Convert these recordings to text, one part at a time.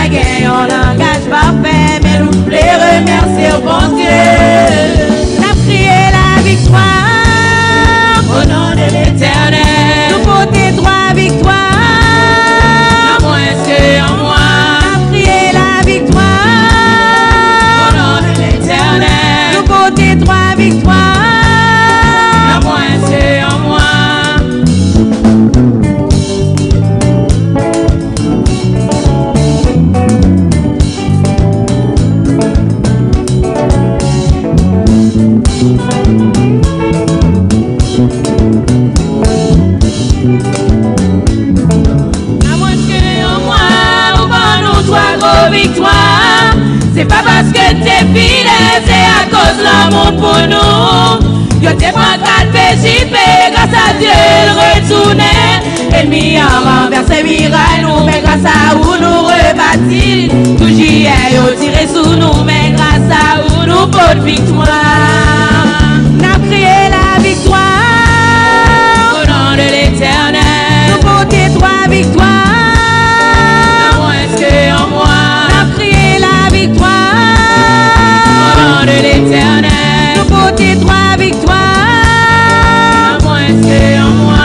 gagné un langage parfait, mais nous voulons remercier au bon Dieu. N'a prié la victoire au nom de l'Éternel. Nous portons trois victoires. En moi, c'est en moi. N'a prié la victoire au nom de l'Éternel. Nous portons trois victoires. En moi, c'est en moi. Victoire, c'est pas parce que t'es fidèle, c'est à cause de l'amour pour nous. Yo t'es pas participer, grâce à Dieu il retournait. Ennemi a renversé miraille nous, mais grâce à vous nous rebâtis. Toujours yo tiré sous nous, mais grâce à vous nous porte victoire. N'a crié la victoire au nom de l'Éternel. Nous portons trois victoires. De l'Éternel, nous portons trois victoires. En moi, c'est en moi.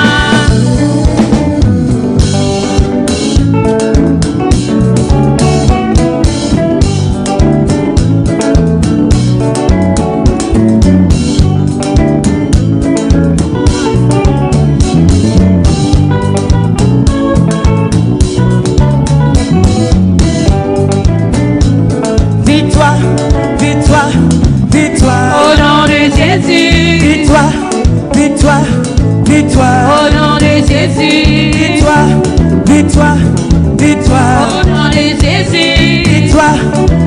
Victoire, victoire, victoire. Au nom de Jésus. Victoire, victoire, victoire. Au nom de Jésus. Victoire, victoire, victoire. Au nom de Jésus. Victoire,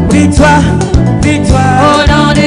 victoire, victoire. Au nom de